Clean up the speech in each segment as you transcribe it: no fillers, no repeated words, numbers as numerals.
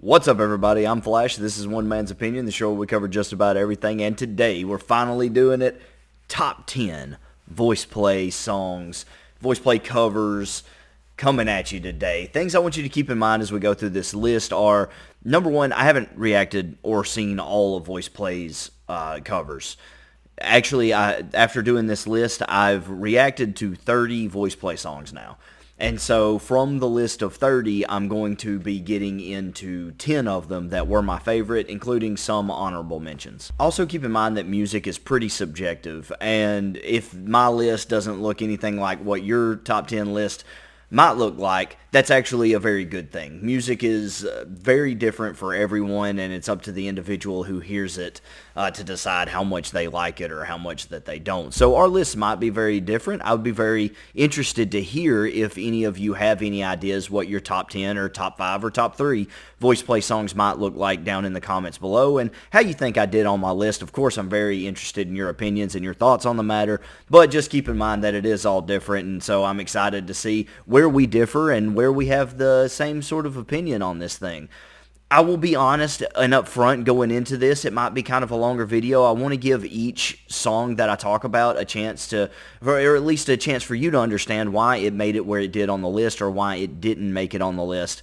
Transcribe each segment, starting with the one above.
What's up, everybody? I'm Flash. This is One Man's Opinion, the show where we cover just about everything. And today, we're finally doing it. Top 10 Voiceplay songs, Voiceplay covers coming at you today. Things I want you to keep in mind as we go through this list are, number one, I haven't reacted or seen all of Voiceplay's covers. Actually, after doing this list, I've reacted to 30 Voiceplay songs now. And so from the list of 30, I'm going to be getting into 10 of them that were my favorite, including some honorable mentions. Also keep in mind that music is pretty subjective, and if my list doesn't look anything like what your top 10 list might look like, that's actually a very good thing. Music is very different for everyone, and it's up to the individual who hears it to decide how much they like it or how much that they don't. So our lists might be very different. I would be very interested to hear if any of you have any ideas what your top 10 or top 5 or top 3 Voiceplay songs might look like down in the comments below, and how you think I did on my list. Of course, I'm very interested in your opinions and your thoughts on the matter, but just keep in mind that it is all different, and so I'm excited to see where we differ and where we have the same sort of opinion on this thing. I will be honest and upfront going into this. It might be kind of a longer video. I want to give each song that I talk about a chance to, or at least a chance for you to understand why it made it where it did on the list or why it didn't make it on the list.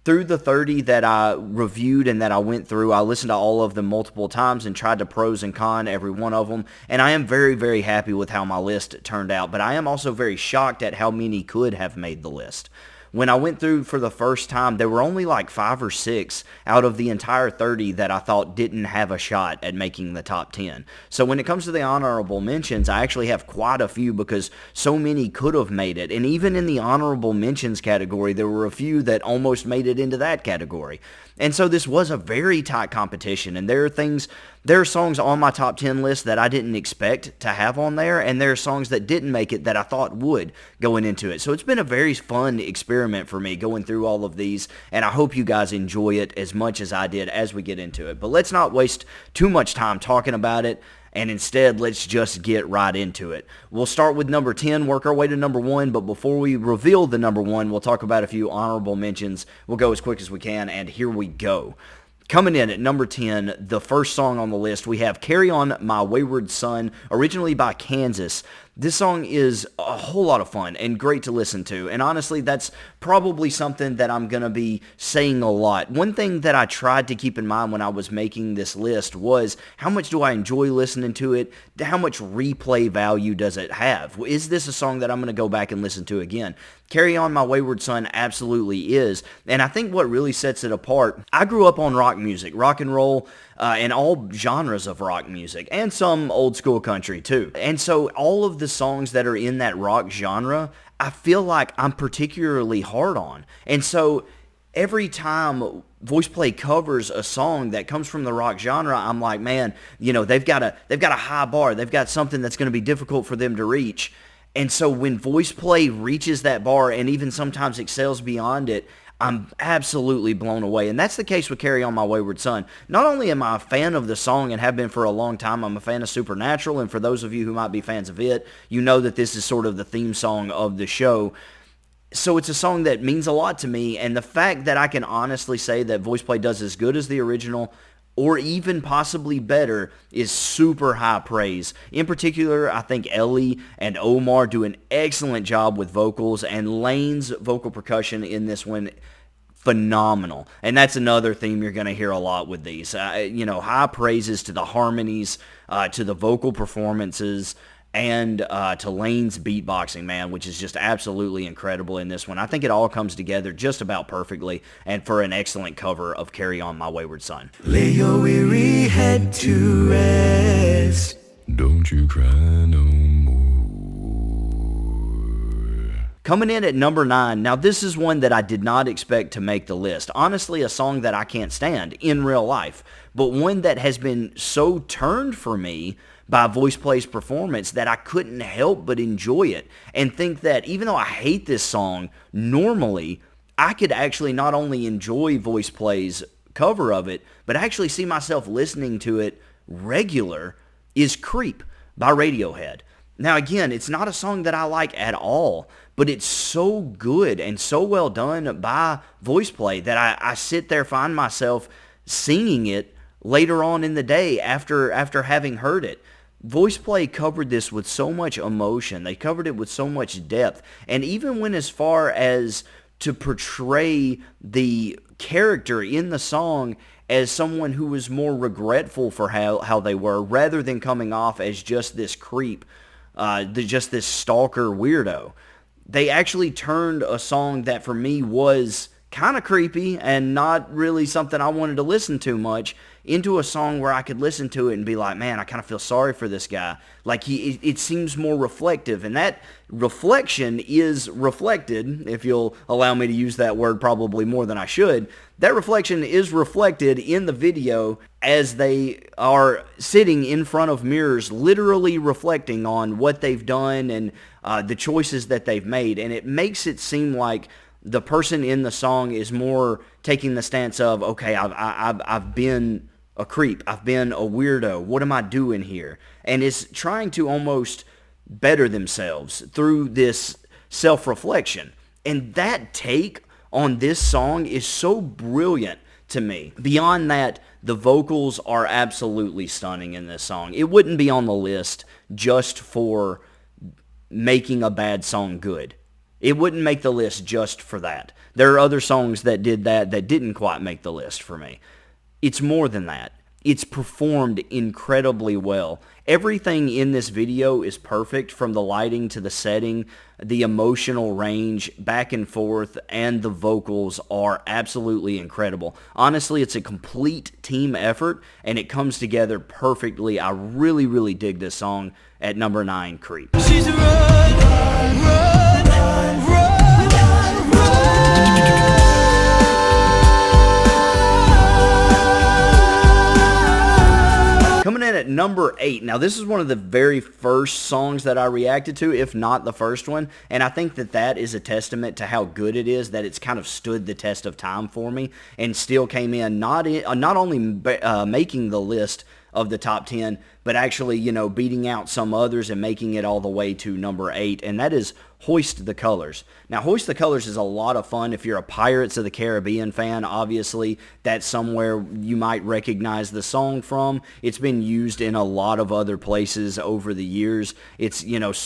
Through the 30 that I reviewed and that I went through, I listened to all of them multiple times and tried to pros and con every one of them, and I am very, very happy with how my list turned out, but I am also very shocked at how many could have made the list. When I went through for the first time, there were only like 5 or 6 out of the entire 30 that I thought didn't have a shot at making the top 10. So when it comes to the honorable mentions, I actually have quite a few because so many could have made it. And even in the honorable mentions category, there were a few that almost made it into that category. And so this was a very tight competition, and there are songs on my top 10 list that I didn't expect to have on there, and there are songs that didn't make it that I thought would going into it. So it's been a very fun experiment for me going through all of these, and I hope you guys enjoy it as much as I did as we get into it. But let's not waste too much time talking about it, and instead, let's just get right into it. We'll start with number 10, work our way to number 1, but before we reveal the number 1, we'll talk about a few honorable mentions. We'll go as quick as we can, and here we go. Coming in at number 10, the first song on the list, we have Carry On My Wayward Son, originally by Kansas. This song is a whole lot of fun and great to listen to, and honestly, that's probably something that I'm going to be saying a lot. One thing that I tried to keep in mind when I was making this list was how much do I enjoy listening to it? How much replay value does it have? Is this a song that I'm going to go back and listen to again? Carry On My Wayward Son absolutely is, and I think what really sets it apart, I grew up on rock music, rock and roll, and all genres of rock music, and some old school country too. And so all of the songs that are in that rock genre, I feel like I'm particularly hard on. And so every time Voiceplay covers a song that comes from the rock genre, I'm like, man, you know, they've got a high bar. They've got something that's going to be difficult for them to reach. And so when Voiceplay reaches that bar and even sometimes excels beyond it, I'm absolutely blown away. And that's the case with Carry On My Wayward Son. Not only am I a fan of the song and have been for a long time, I'm a fan of Supernatural. And for those of you who might be fans of it, you know that this is sort of the theme song of the show. So it's a song that means a lot to me. And the fact that I can honestly say that Voiceplay does as good as the original or even possibly better is super high praise. In particular, I think Ellie and Omar do an excellent job with vocals, and Lane's vocal percussion in this one, phenomenal. And that's another theme you're going to hear a lot with these. High praises to the harmonies, to the vocal performances, and to Lane's beatboxing, man, which is just absolutely incredible in this one. I think it all comes together just about perfectly, and for an excellent cover of Carry On My Wayward Son. Lay your weary head to rest. Don't you cry no more. Coming in at number 9, now this is one that I did not expect to make the list. Honestly, a song that I can't stand in real life, but one that has been so turned for me by Voiceplay's performance that I couldn't help but enjoy it and think that even though I hate this song, normally I could actually not only enjoy Voiceplay's cover of it, but actually see myself listening to it regular, is Creep by Radiohead. Now, again, it's not a song that I like at all, but it's so good and so well done by Voiceplay that I sit there, find myself singing it later on in the day after having heard it. Voiceplay covered this with so much emotion. They covered it with so much depth. And even went as far as to portray the character in the song as someone who was more regretful for how they were, rather than coming off as just this creep, just this stalker weirdo. They actually turned a song that for me was kind of creepy and not really something I wanted to listen to much into a song where I could listen to it and be like, man, I kind of feel sorry for this guy. Like it seems more reflective, and that reflection is reflected, if you'll allow me to use that word probably more than I should. That reflection is reflected in the video as they are sitting in front of mirrors, literally reflecting on what they've done and the choices that they've made. And it makes it seem like the person in the song is more taking the stance of, okay, I've been a creep, I've been a weirdo, what am I doing here? And is trying to almost better themselves through this self-reflection. And that take on this song is so brilliant to me. Beyond that, the vocals are absolutely stunning in this song. It wouldn't be on the list just for making a bad song good. It wouldn't make the list just for that. There are other songs that did that didn't quite make the list for me. It's more than that. It's performed incredibly well. Everything in this video is perfect, from the lighting to the setting, the emotional range, back and forth, and the vocals are absolutely incredible. Honestly, it's a complete team effort, and it comes together perfectly. I really, really dig this song at number 9, Creep. She's a run, run, run, run. Coming in at number 8. Now, this is one of the very first songs that I reacted to, if not the first one, and I think that is a testament to how good it is, that it's kind of stood the test of time for me and still came in not only making the list of the top 10, but actually, beating out some others and making it all the way to number 8, and that is Hoist the Colors. Now, Hoist the Colors is a lot of fun. If you're a Pirates of the Caribbean fan, obviously, that's somewhere you might recognize the song from. It's been used in a lot of other places over the years. It's, it's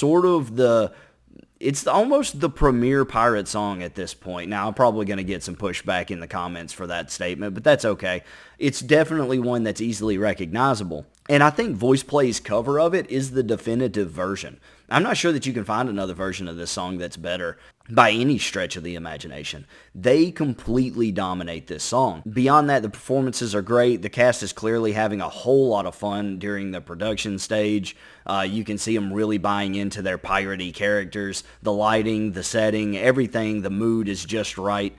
almost the premier pirate song at this point. Now, I'm probably going to get some pushback in the comments for that statement, but that's okay. It's definitely one that's easily recognizable. And I think Voiceplay's cover of it is the definitive version. I'm not sure that you can find another version of this song that's better by any stretch of the imagination. They completely dominate this song. Beyond that, the performances are great. The cast is clearly having a whole lot of fun during the production stage. You can see them really buying into their piratey characters. The lighting, the setting, everything, the mood is just right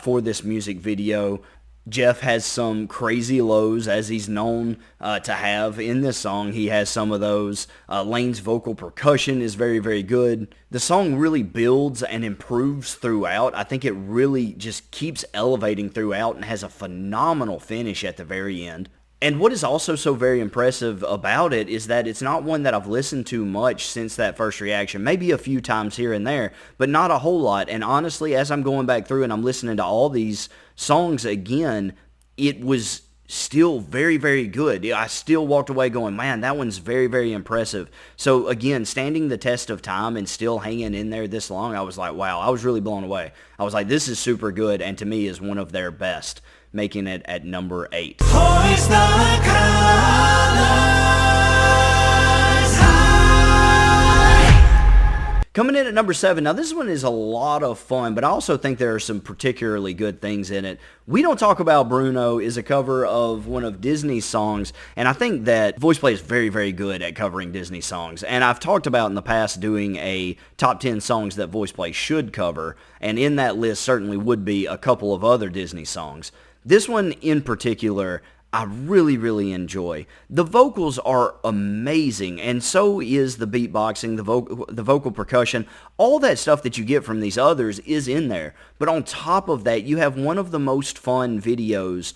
for this music video. Jeff has some crazy lows, as he's known to have in this song. He has some of those. Lane's vocal percussion is very, very good. The song really builds and improves throughout. I think it really just keeps elevating throughout and has a phenomenal finish at the very end. And what is also so very impressive about it is that it's not one that I've listened to much since that first reaction. Maybe a few times here and there, but not a whole lot. And honestly, as I'm going back through and I'm listening to all these songs again, it was still very, very good. I still walked away going, man, that one's very, very impressive. So again, standing the test of time and still hanging in there this long, I was like, wow, I was really blown away. I was like, this is super good, and to me is one of their best, making it at number 8. Hoist the colors high. Coming in at number 7, now this one is a lot of fun, but I also think there are some particularly good things in it. We Don't Talk About Bruno is a cover of one of Disney's songs, and I think that Voiceplay is very, very good at covering Disney songs. And I've talked about in the past doing a top 10 songs that Voiceplay should cover, and in that list certainly would be a couple of other Disney songs. This one in particular, I really, really enjoy. The vocals are amazing, and so is the beatboxing, the vocal percussion. All that stuff that you get from these others is in there. But on top of that, you have one of the most fun videos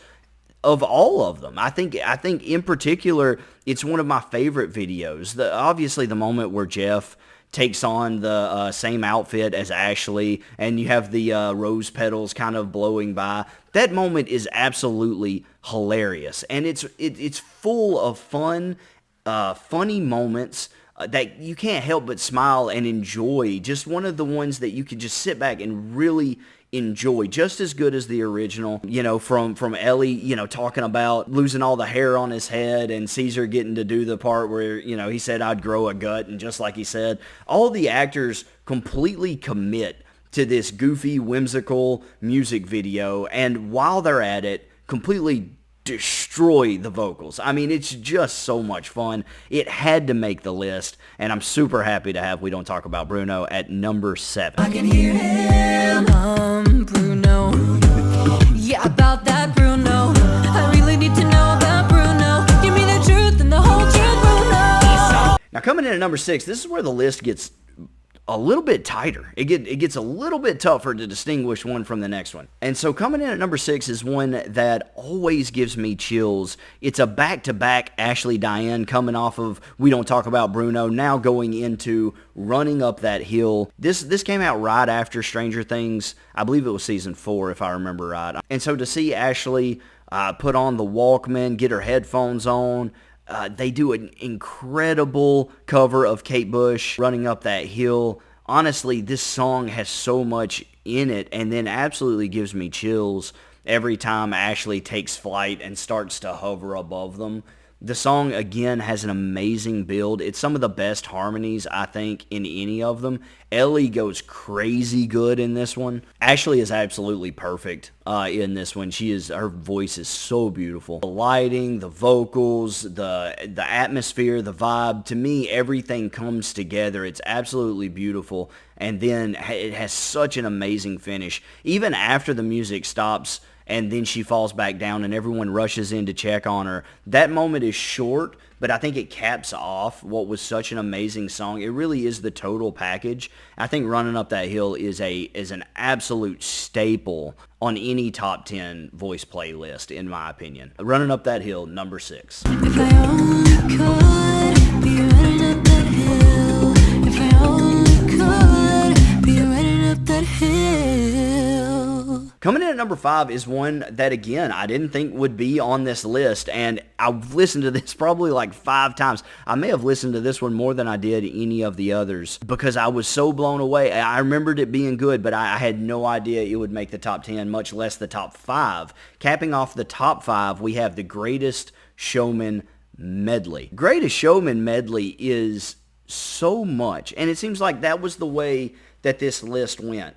of all of them. I think in particular, it's one of my favorite videos. Obviously, the moment where Jeff takes on the same outfit as Ashley, and you have the rose petals kind of blowing by. That moment is absolutely hilarious, and it's full of fun, funny moments that you can't help but smile and enjoy. Just one of the ones that you can just sit back and really enjoy, just as good as the original. You know, from Ellie, you know, talking about losing all the hair on his head, and Caesar getting to do the part where, you know, he said, "I'd grow a gut," and just like he said, all the actors completely commit to this goofy, whimsical music video, and while they're at it, completely destroy the vocals. I mean, it's just so much fun. It had to make the list, and I'm super happy to have We Don't Talk About Bruno at number 7. I can hear him, Bruno. Yeah, about that Bruno. I really need to know about Bruno. Give me the truth and the whole truth, Bruno. Now, coming in at number 6, this is where the list gets a little bit tighter. It gets a little bit tougher to distinguish one from the next one. And so coming in at number 6 is one that always gives me chills. It's a back-to-back Ashley Diane coming off of We Don't Talk About Bruno, now going into Running Up That Hill. This came out right after Stranger Things. I believe it was season 4, if I remember right. And so to see Ashley put on the Walkman, get her headphones on, they do an incredible cover of Kate Bush, Running Up That Hill. Honestly, this song has so much in it, and then absolutely gives me chills every time Ashley takes flight and starts to hover above them. The song, again, has an amazing build. It's some of the best harmonies, I think, in any of them. Ellie goes crazy good in this one. Ashley is absolutely perfect in this one. Her voice is so beautiful. The lighting, the vocals, the atmosphere, the vibe. To me, everything comes together. It's absolutely beautiful. And then it has such an amazing finish. Even after the music stops, and then she falls back down and everyone rushes in to check on her. That moment is short, but I think it caps off what was such an amazing song. It really is the total package. I think Running Up That Hill is an absolute staple on any top 10 voice playlist, in my opinion. Running Up That Hill, number 6. If I only could be running up that hill. If I only could be running up that hill. Coming in at number 5 is one that, again, I didn't think would be on this list, and I've listened to this probably like 5 times. I may have listened to this one more than I did any of the others because I was so blown away. I remembered it being good, but I had no idea it would make the top 10, much less the top 5. Capping off the top 5, we have the Greatest Showman medley. Greatest Showman medley is so much, and it seems like that was the way that this list went.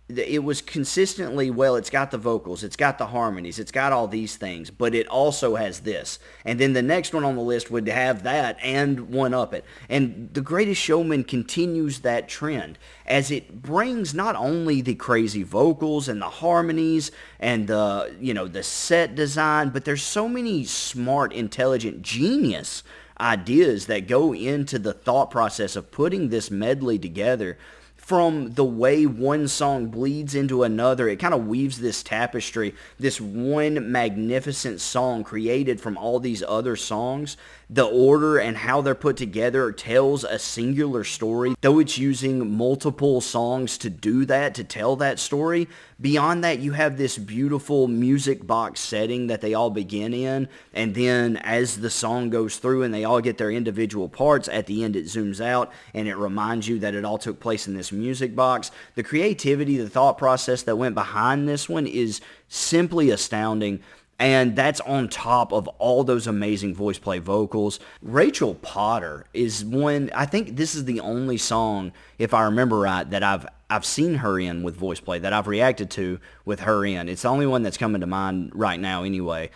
It was consistently, well, it's got the vocals, it's got the harmonies, it's got all these things, but it also has this. And then the next one on the list would have that and one up it. And The Greatest Showman continues that trend as it brings not only the crazy vocals and the harmonies and the set design, but there's so many smart, intelligent, genius ideas that go into the thought process of putting this medley together. From the way one song bleeds into another, it kind of weaves this tapestry, this one magnificent song created from all these other songs. The order and how they're put together tells a singular story, though it's using multiple songs to do that, to tell that story. Beyond that, you have this beautiful music box setting that they all begin in, and then as the song goes through and they all get their individual parts, at the end it zooms out and it reminds you that it all took place in this music box. The creativity, the thought process that went behind this one is simply astounding. And that's on top of all those amazing voice play vocals. Rachel Potter is one, I think this is the only song, if I remember right, that I've seen her in with voice play, that I've reacted to with her in. It's the only one that's coming to mind right now anyway.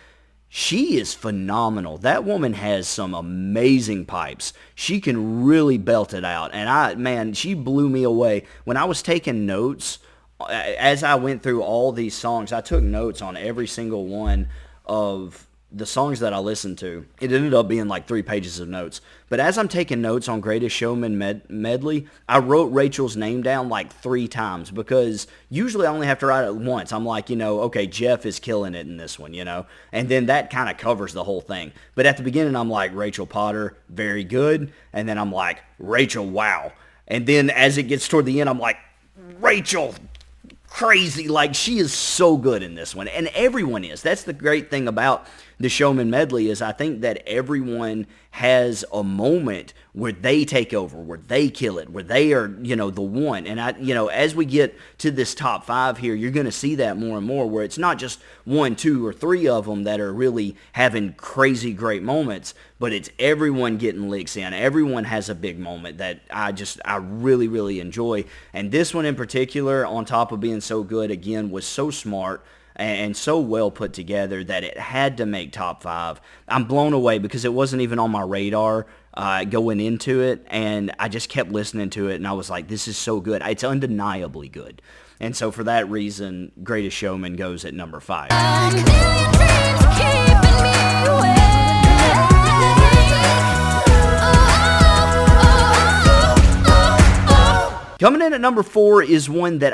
She is phenomenal. That woman has some amazing pipes. She can really belt it out. And she blew me away. When I was taking notes, as I went through all these songs, I took notes on every single one of the songs that I listened to, it ended up being like 3 pages of notes. But as I'm taking notes on Greatest Showman medley, I wrote Rachel's name down like 3 times, because usually I only have to write it once. I'm like, okay, Jeff is killing it in this one, and then that kind of covers the whole thing. But at the beginning, I'm like, Rachel Potter, very good. And then I'm like, Rachel, wow. And then as it gets toward the end, I'm like, Rachel, crazy. Like, she is so good in this one, and everyone is. That's the great thing about the Showman medley, is I think that everyone has a moment where they take over, where they kill it, where they are, the one. And as we get to this top 5 here, you're going to see that more and more, where it's not just 1, 2, or 3 of them that are really having crazy great moments, but it's everyone getting licks in. Everyone has a big moment that I really, really enjoy. And this one in particular, on top of being so good, again, was so smart and so well put together that it had to make top 5. I'm blown away, because it wasn't even on my radar going into it, and I just kept listening to it, and I was like, this is so good. It's undeniably good. And so for that reason, Greatest Showman goes at number 5. A million dreams keeping me awake. Coming in at number 4 is one that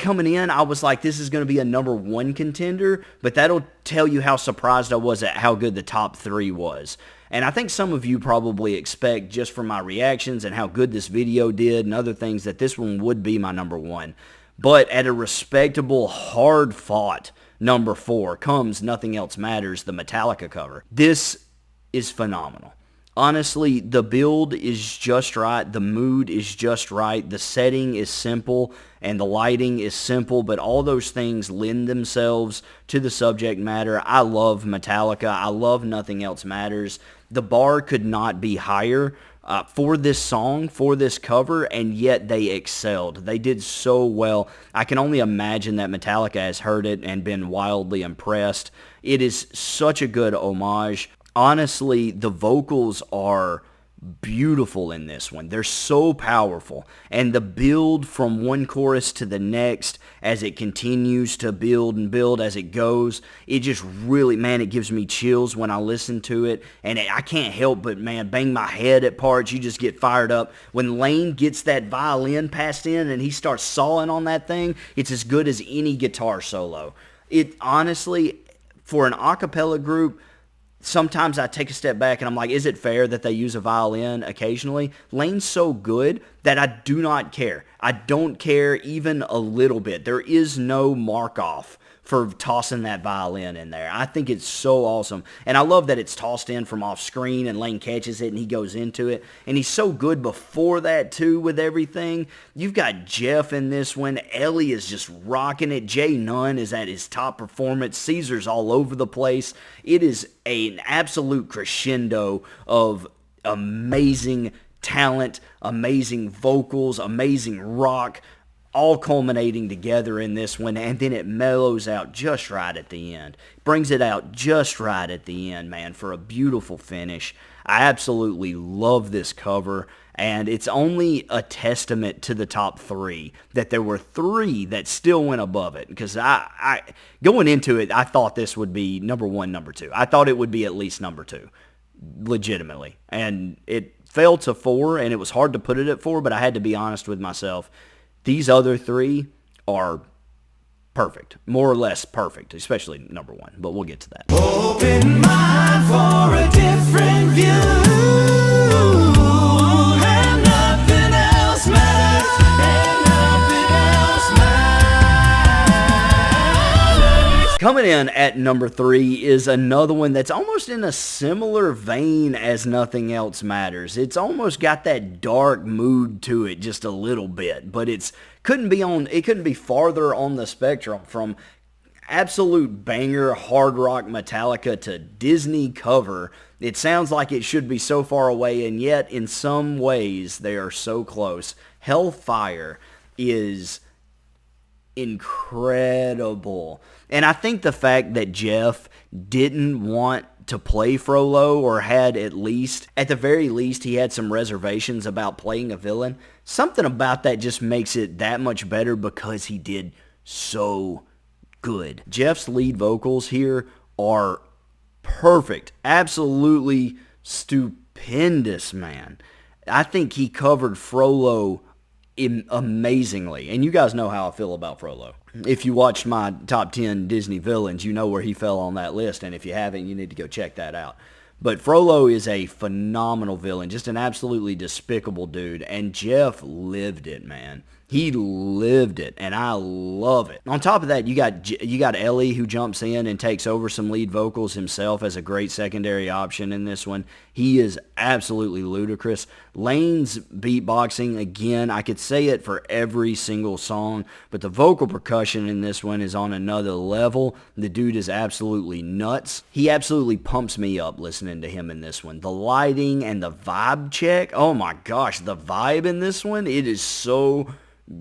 coming in, I was like, this is going to be a number 1 contender, but that'll tell you how surprised I was at how good the top 3 was. And I think some of you probably expect, just from my reactions and how good this video did and other things, that this one would be my number 1. But at a respectable, hard-fought number 4 comes Nothing Else Matters, the Metallica cover. This is phenomenal. Honestly, the build is just right, the mood is just right, the setting is simple, and the lighting is simple, but all those things lend themselves to the subject matter. I love Metallica. I love Nothing Else Matters. The bar could not be higher for this song, for this cover, and yet they excelled. They did so well. I can only imagine that Metallica has heard it and been wildly impressed. It is such a good homage. Honestly, the vocals are beautiful in this one. They're so powerful. And the build from one chorus to the next, as it continues to build and build as it goes, it just really, man, it gives me chills when I listen to it. And I can't help but, man, bang my head at parts. You just get fired up. When Lane gets that violin passed in and he starts sawing on that thing, it's as good as any guitar solo. It honestly, for an a cappella group, sometimes I take a step back and I'm like, is it fair that they use a violin occasionally? Lane's so good that I do not care. I don't care even a little bit. There is no mark-off for tossing that violin in there. I think it's so awesome. And I love that it's tossed in from off screen and Lane catches it and he goes into it. And he's so good before that too with everything. You've got Jeff in this one. Ellie is just rocking it. Jay Nunn is at his top performance. Caesar's all over the place. It is an absolute crescendo of amazing talent, amazing vocals, amazing rock, all culminating together in this one, and then it mellows out just right at the end. Brings it out just right at the end, man, for a beautiful finish. I absolutely love this cover, and it's only a testament to the top 3 that there were 3 that still went above it, because I going into it, I thought this would be number 1, number 2. I thought it would be at least number 2, legitimately, and it fell to 4, and it was hard to put it at 4, but I had to be honest with myself. These other 3 are perfect, more or less perfect, especially number 1, but we'll get to that. Open mind for a different view, and nothing else matters, and nothing else matters. Coming in at number 3 is another one that's almost in a similar vein as Nothing Else Matters. It's almost got that dark mood to it just a little bit, but it couldn't be farther on the spectrum from absolute banger hard rock Metallica to Disney cover. It sounds like it should be so far away, and yet in some ways they are so close. Hellfire is incredible. And I think the fact that Jeff didn't want to play Frollo, or had at the very least, he had some reservations about playing a villain. Something about that just makes it that much better because he did so good. Jeff's lead vocals here are perfect. Absolutely stupendous, man. I think he covered Frollo amazingly. And you guys know how I feel about Frollo. If you watched my top 10 Disney villains, you know where he fell on that list. And if you haven't, you need to go check that out. But Frollo is a phenomenal villain, just an absolutely despicable dude. And Jeff lived it, man. He lived it, and I love it. On top of that, you got Ellie, who jumps in and takes over some lead vocals himself as a great secondary option in this one. He is absolutely ludicrous. Lane's beatboxing, again, I could say it for every single song, but the vocal percussion in this one is on another level. The dude is absolutely nuts. He absolutely pumps me up listening to him in this one. The lighting and the vibe check, oh my gosh, the vibe in this one, it is so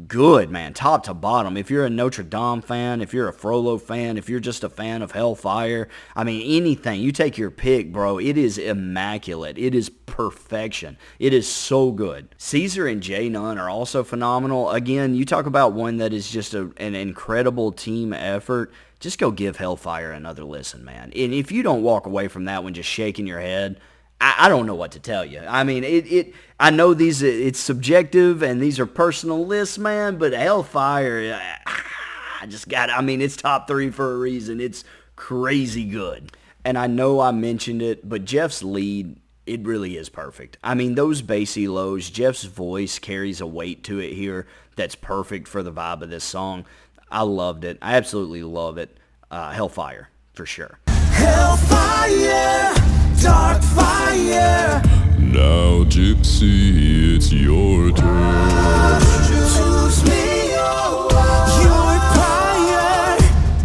good, man, top to bottom. If you're a Notre Dame fan, if you're a Frollo fan, if you're just a fan of Hellfire, I mean, anything, you take your pick, bro. It is immaculate. It is perfection. It is so good. Caesar and J Nunn are also phenomenal. Again, you talk about one that is just an incredible team effort. Just go give Hellfire another listen, man. And if you don't walk away from that one just shaking your head, I don't know what to tell you. I mean, I know it's subjective and these are personal lists, man, but Hellfire, it's top 3 for a reason. It's crazy good. And I know I mentioned it, but Jeff's lead, it really is perfect. I mean, those bassy lows, Jeff's voice carries a weight to it here that's perfect for the vibe of this song. I loved it. I absolutely love it. Hellfire, for sure. Hellfire, dark fire. Now, Gypsy, it's your turn. Choose me, your fire.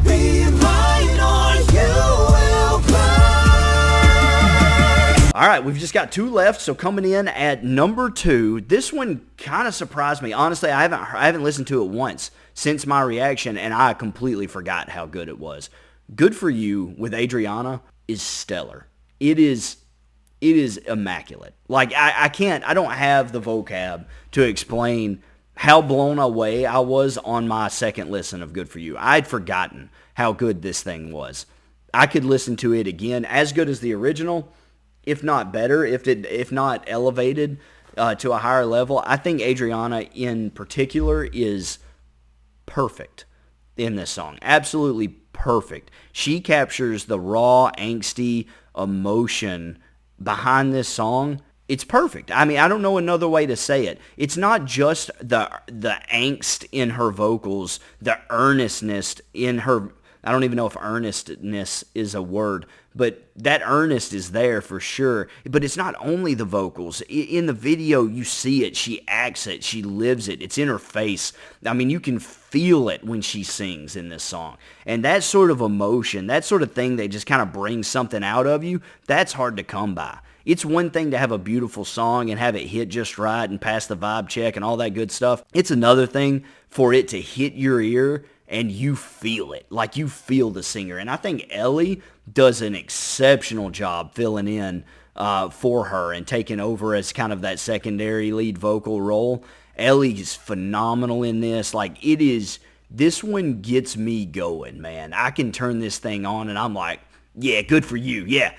Be mine or you will burn. All right, we've just got 2 left, so coming in at number 2, this one kind of surprised me. Honestly, I haven't listened to it once since my reaction, and I completely forgot how good it was. Good For You with Adriana is stellar. It is immaculate. Like, I don't have the vocab to explain how blown away I was on my second listen of Good For You. I'd forgotten how good this thing was. I could listen to it again, as good as the original, if not better, if not elevated to a higher level. I think Adriana in particular is perfect in this song. Absolutely perfect. She captures the raw, angsty emotion behind this song. It's perfect. I mean, I don't know another way to say it. It's not just the angst in her vocals, the earnestness in her. I don't even know if earnestness is a word, but that earnest is there for sure. But it's not only the vocals. In the video, you see it. She acts it. She lives it. It's in her face. I mean, you can feel it when she sings in this song. And that sort of emotion, that sort of thing that just kind of brings something out of you, that's hard to come by. It's one thing to have a beautiful song and have it hit just right and pass the vibe check and all that good stuff. It's another thing for it to hit your ear and you feel it, like you feel the singer. And I think Ellie does an exceptional job filling in for her and taking over as kind of that secondary lead vocal role. Ellie is phenomenal in this. Like, it is, this one gets me going, man. I can turn this thing on and I'm like, yeah, good for you. Yeah.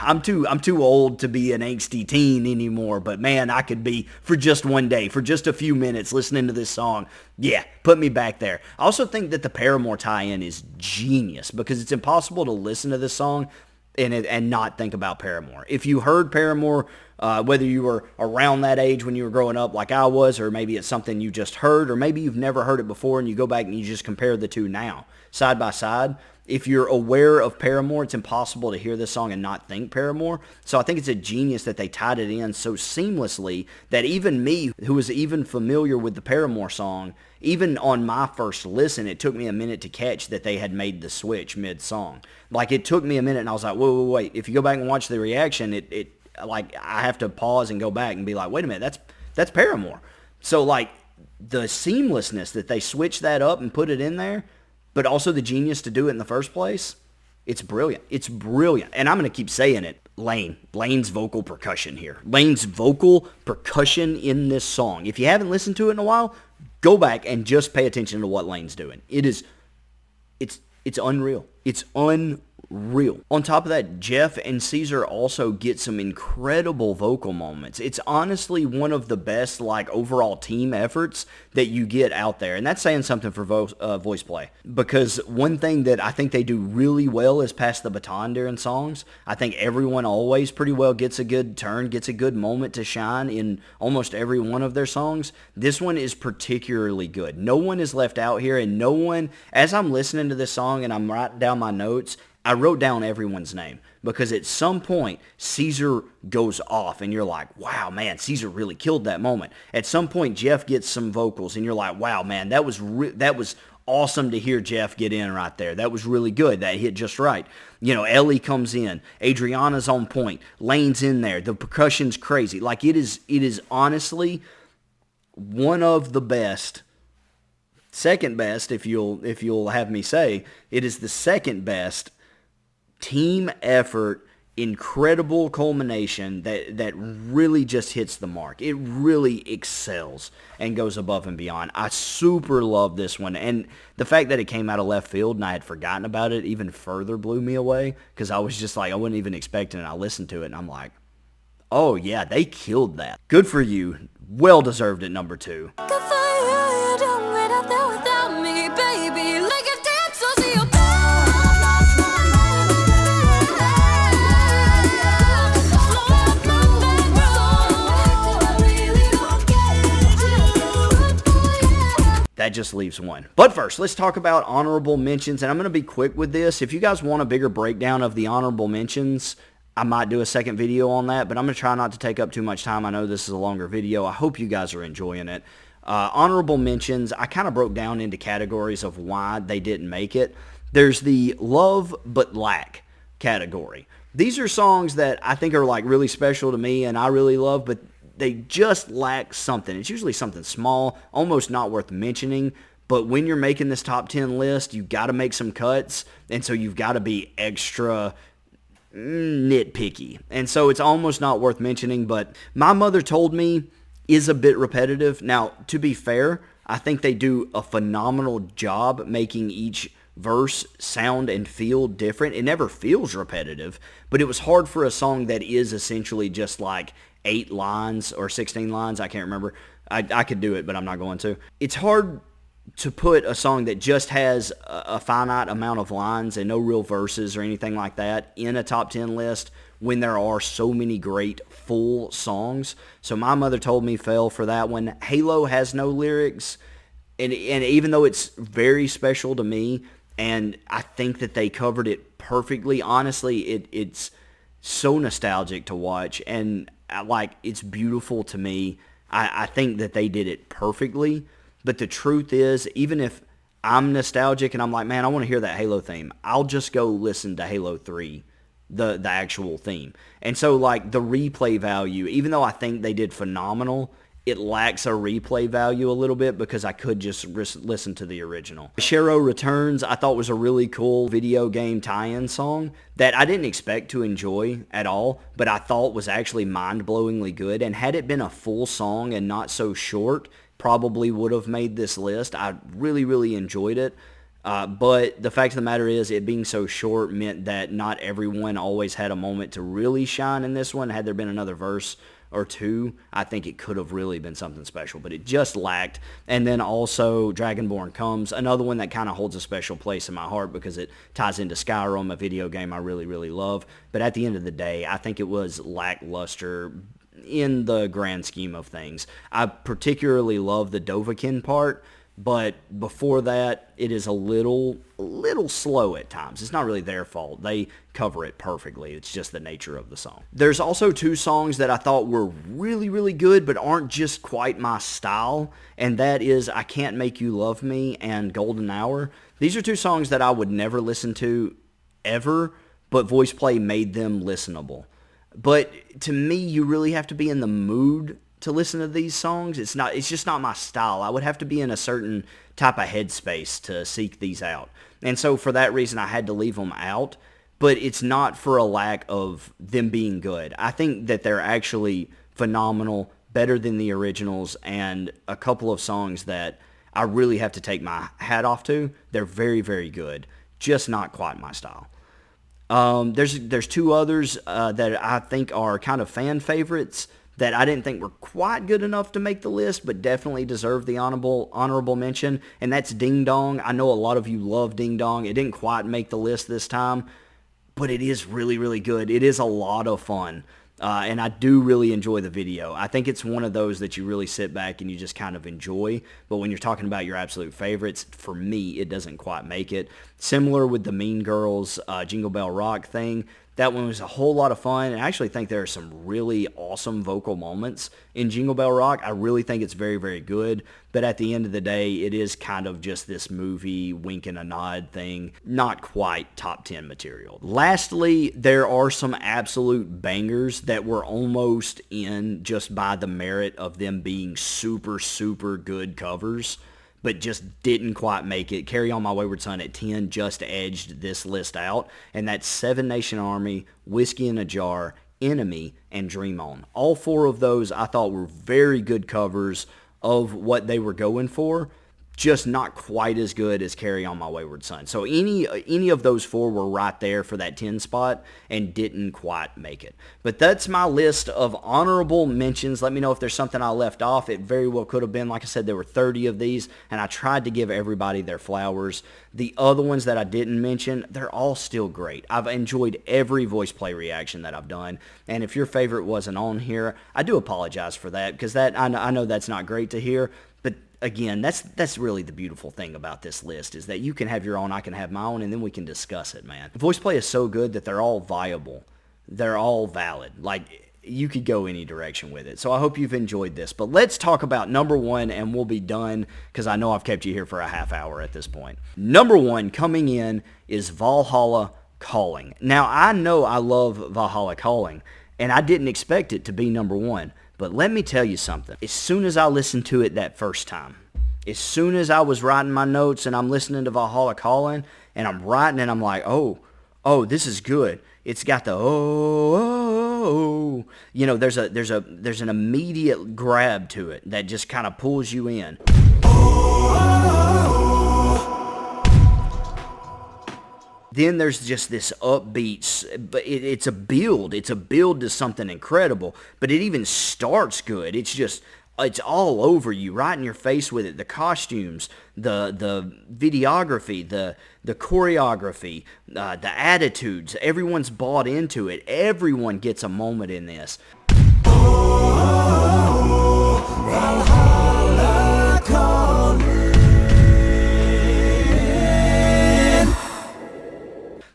I'm too old to be an angsty teen anymore, but man, I could be for just one day, for just a few minutes listening to this song. Yeah, put me back there. I also think that the Paramore tie-in is genius because it's impossible to listen to this song and not think about Paramore. If you heard Paramore, whether you were around that age when you were growing up like I was, or maybe it's something you just heard, or maybe you've never heard it before and you go back and you just compare the two now, side by side. If you're aware of Paramore, it's impossible to hear this song and not think Paramore. So I think it's a genius that they tied it in so seamlessly that even me, who was even familiar with the Paramore song, even on my first listen, it took me a minute to catch that they had made the switch mid-song. Like, it took me a minute, and I was like, wait. If you go back and watch the reaction, it like, I have to pause and go back and be like, wait a minute, that's Paramore. So, like, the seamlessness that they switched that up and put it in there, but also the genius to do it in the first place, it's brilliant. It's brilliant. And I'm going to keep saying it. Lane's vocal percussion here. Lane's vocal percussion in this song. If you haven't listened to it in a while, go back and just pay attention to what Lane's doing. It's unreal. It's unreal. real. On top of that, Jeff and Caesar also get some incredible vocal moments. It's honestly one of the best like overall team efforts that you get out there, and that's saying something for voice play, because one thing that I think they do really well is pass the baton during songs. I think everyone always pretty well gets a good turn, gets a good moment to shine in almost every one of their songs. This one is particularly good. No one is left out here, and no one, as I'm listening to this song and I'm writing down my notes, I wrote down everyone's name, because at some point Caesar goes off and you're like, wow, man, Caesar really killed that moment. At some point Jeff gets some vocals and you're like, wow, man, that was awesome to hear Jeff get in right there. That was really good. That hit just right. You know, Ellie comes in. Adriana's on point. Lane's in there. The percussion's crazy. Like, it is honestly one of the best. Second best, if you'll have me say, it is the second best team effort, incredible culmination that really just hits the mark. It really excels and goes above and beyond. I super love this one, and the fact that it came out of left field and I had forgotten about it even further blew me away, because I was just like, I wasn't even expecting it. I listened to it and I'm like, oh yeah, they killed that. Good for you. Well deserved at number 2. Good for you, you don't wait up there without me, baby. Like a dance, so see you. That just leaves one. But first, let's talk about honorable mentions, and I'm going to be quick with this. If you guys want a bigger breakdown of the honorable mentions, I might do a second video on that, but I'm going to try not to take up too much time. I know this is a longer video. I hope you guys are enjoying it. Honorable mentions, I kind of broke down into categories of why they didn't make it. There's the love but lack category. These are songs that I think are like really special to me and I really love, but they just lack something. It's usually something small, almost not worth mentioning, but when you're making this top 10 list, you got to make some cuts, and so you've got to be extra nitpicky. And so it's almost not worth mentioning, but My Mother Told Me is a bit repetitive. Now, to be fair, I think they do a phenomenal job making each verse sound and feel different. It never feels repetitive, but it was hard for a song that is essentially just like 8 lines or 16 lines. I can't remember. I could do it, but I'm not going to. It's hard to put a song that just has a finite amount of lines and no real verses or anything like that in a top 10 list when there are so many great full songs. So My Mother Told Me fell for that one. Halo has no lyrics, and even though it's very special to me, and I think that they covered it perfectly, honestly, it's so nostalgic to watch, and like, it's beautiful to me. I think that they did it perfectly, but the truth is, even if I'm nostalgic and I'm like, man, I want to hear that Halo theme, I'll just go listen to Halo 3, the actual theme. And so, like, the replay value, even though I think they did phenomenal, it lacks a replay value a little bit because I could just listen to the original. Shero Returns, I thought was a really cool video game tie-in song that I didn't expect to enjoy at all, but I thought was actually mind-blowingly good. And had it been a full song and not so short, probably would have made this list. I really, really enjoyed it. But the fact of the matter is, it being so short meant that not everyone always had a moment to really shine in this one. Had there been another verse or two, I think it could have really been something special, but it just lacked. And then also Dragonborn Comes, another one that kind of holds a special place in my heart because it ties into Skyrim, a video game I really, really love. But at the end of the day, I think it was lackluster in the grand scheme of things. I particularly love the Dovahkiin part, but before that, it is a little slow at times. It's not really their fault. They cover it perfectly. It's just the nature of the song. There's also 2 songs that I thought were really, really good, but aren't just quite my style, and that is I Can't Make You Love Me and Golden Hour. These are 2 songs that I would never listen to ever, but Voiceplay made them listenable. But to me, you really have to be in the mood to listen to these songs. It's just not my style. I would have to be in a certain type of headspace to seek these out. And so for that reason, I had to leave them out. But it's not for a lack of them being good. I think that they're actually phenomenal, better than the originals, and a couple of songs that I really have to take my hat off to. They're very, very good, just not quite my style. There's two others that I think are kind of fan favorites that I didn't think were quite good enough to make the list, but definitely deserve the honorable mention, and that's Ding Dong. I know a lot of you love Ding Dong. It didn't quite make the list this time, but it is really, really good. It is a lot of fun, and I do really enjoy the video. I think it's one of those that you really sit back and you just kind of enjoy, but when you're talking about your absolute favorites, for me, it doesn't quite make it. Similar with the Mean Girls Jingle Bell Rock thing. That one was a whole lot of fun, and I actually think there are some really awesome vocal moments in Jingle Bell Rock. I really think it's very, very good, but at the end of the day, it is kind of just this movie wink and a nod thing, not quite top 10 material. Lastly, there are some absolute bangers that were almost in just by the merit of them being super, super good covers, but just didn't quite make it. Carry On My Wayward Son at 10 just edged this list out, and that's Seven Nation Army, Whiskey in a Jar, Enemy, and Dream On. All four of those I thought were very good covers of what they were going for, just not quite as good as Carry On My Wayward Son. So any of those four were right there for that 10 spot and didn't quite make it. But that's my list of honorable mentions. Let me know if there's something I left off. It very well could have been. Like I said, there were 30 of these, and I tried to give everybody their flowers. The other ones that I didn't mention, they're all still great. I've enjoyed every voice play reaction that I've done, and if your favorite wasn't on here, I do apologize for that, because I know that's not great to hear. But again, that's really the beautiful thing about this list, is that you can have your own, I can have my own, and then we can discuss it, man. Voice play is so good that they're all viable. They're all valid. Like, you could go any direction with it. So I hope you've enjoyed this. But let's talk about number one, and we'll be done, because I know I've kept you here for a half hour at this point. Number one coming in is Valhalla Calling. Now, I know I love Valhalla Calling, and I didn't expect it to be number one. But let me tell you something. As soon as I listened to it that first time, as soon as I was writing my notes and I'm listening to Valhalla Calling, and I'm writing and I'm like, oh, this is good. It's got the oh. You know, there's an immediate grab to it that just kind of pulls you in. Then there's just this upbeat, but it's a build. It's a build to something incredible, but it even starts good. It's all over you, right in your face with it. The costumes, the videography, the choreography, the attitudes. Everyone's bought into it. Everyone gets a moment in this. Valhalla calling.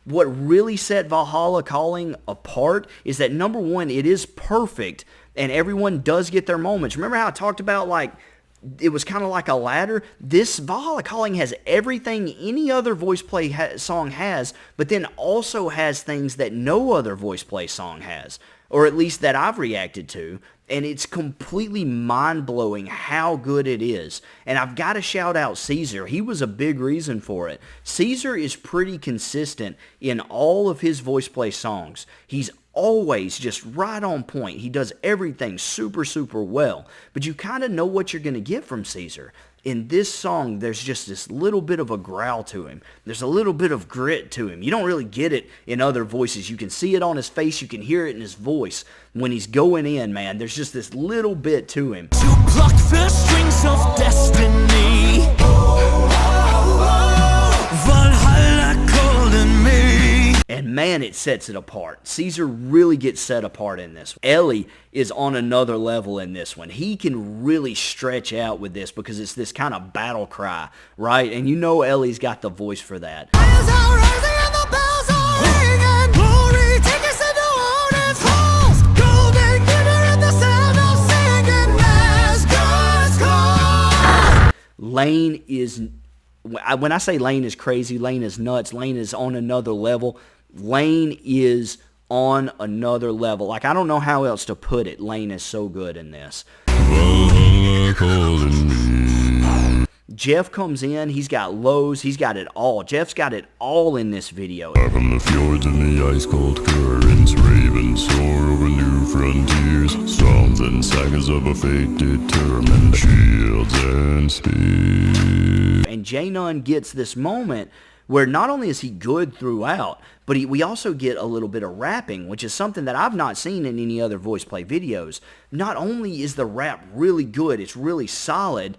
What really set Valhalla Calling apart is that, number one, it is perfect, and everyone does get their moments. Remember how I talked about, like, it was kind of like a ladder? This Valhalla Calling has everything any other voice play song has, but then also has things that no other voice play song has, or at least that I've reacted to. And it's completely mind-blowing how good it is. And I've got to shout out Caesar. He was a big reason for it. Caesar is pretty consistent in all of his voice play songs. He's always just right on point. He does everything super, super well. But you kind of know what you're going to get from Caesar. In this song, there's just this little bit of a growl to him. There's a little bit of grit to him. You don't really get it in other voices. You can see it on his face. You can hear it in his voice. When he's going in, man, there's just this little bit to him. To pluck the strings of destiny. Valhalla calling me. And man, it sets it apart. Caesar really gets set apart in this. Ellie is on another level in this one. He can really stretch out with this because it's this kind of battle cry, right? And you know Ellie's got the voice for that. Lane is, when I say Lane is crazy, Lane is nuts, Lane is on another level. Lane is on another level. Like, I don't know how else to put it. Lane is so good in this. Jeff comes in, he's got lows, he's got it all. Jeff's got it all in this video. From the fjords and the ice-cold currents, ravens soar over new frontiers, storms and sagas of a fate determined, shields and spears. And J-Nun gets this moment where not only is he good throughout, but we also get a little bit of rapping, which is something that I've not seen in any other voice play videos. Not only is the rap really good, it's really solid,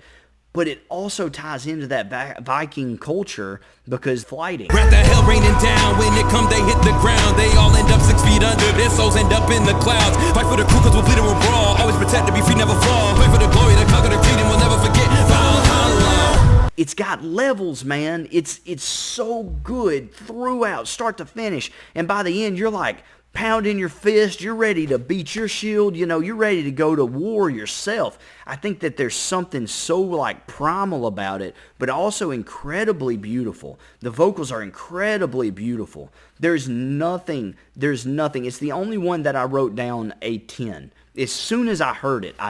but it also ties into that Viking culture because fighting. Wrath the hell raining down, when it come they hit the ground. They all end up 6 feet under, their souls end up in the clouds. Fight for the crew cause we'll bleed and we'll brawl. Always protect to be free, never fall. Pray for the glory, the conquer the freedom, we'll never forget Valhalla. It's got levels, man. It's so good throughout, start to finish. And by the end, you're like pounding your fist. You're ready to beat your shield. You know, you're ready to go to war yourself. I think that there's something so like primal about it, but also incredibly beautiful. The vocals are incredibly beautiful. There's nothing. It's the only one that I wrote down a 10. As soon as I heard it, I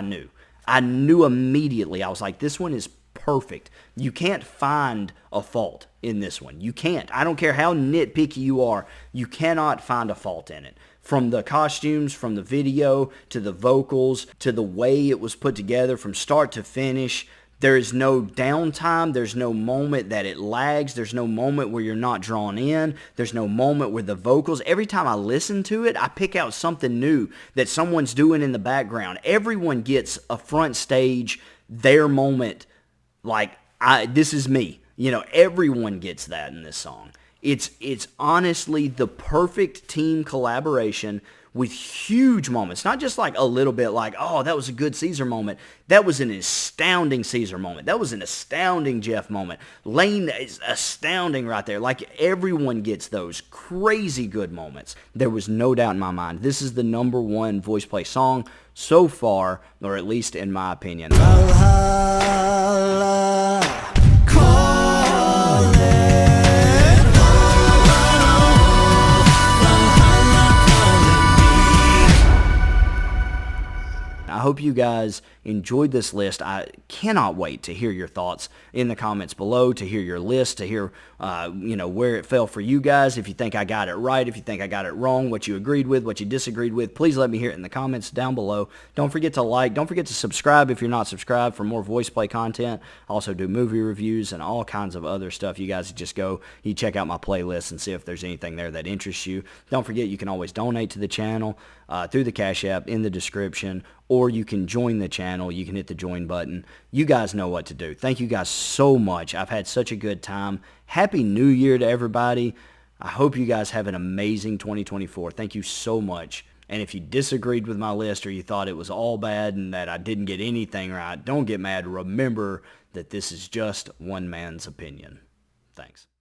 knew immediately. I was like, this one is perfect. You can't find a fault in this one. You can't. I don't care how nitpicky you are. You cannot find a fault in it. From the costumes, from the video, to the vocals, to the way it was put together from start to finish. There is no downtime. There's no moment that it lags. There's no moment where you're not drawn in. There's no moment where the vocals, every time I listen to it, I pick out something new that someone's doing in the background. Everyone gets a front stage, their moment. Like, this is me. You know, everyone gets that in this song. It's honestly the perfect team collaboration with huge moments. Not just like a little bit like, oh, that was a good Caesar moment. That was an astounding Caesar moment. That was an astounding Jeff moment. Lane is astounding right there. Like, everyone gets those crazy good moments. There was no doubt in my mind. This is the #1 voice play song so far, or at least in my opinion. Valhalla, call it. I hope you guys enjoyed this list. I cannot wait to hear your thoughts in the comments below, to hear your list, to hear where it fell for you guys. If you think I got it right, if you think I got it wrong, what you agreed with, what you disagreed with, please let me hear it in the comments down below. Don't forget to like, don't forget to subscribe if you're not subscribed for more voice play content. I also do movie reviews and all kinds of other stuff. You guys just go, you check out my playlist and see if there's anything there that interests you. Don't forget, you can always donate to the channel through the Cash App in the description, or you can join the channel. You can hit the join button. You guys know what to do. Thank you guys so much. I've had such a good time. Happy New Year to everybody. I hope you guys have an amazing 2024. Thank you so much. And if you disagreed with my list or you thought it was all bad and that I didn't get anything right, don't get mad. Remember that this is just one man's opinion. Thanks.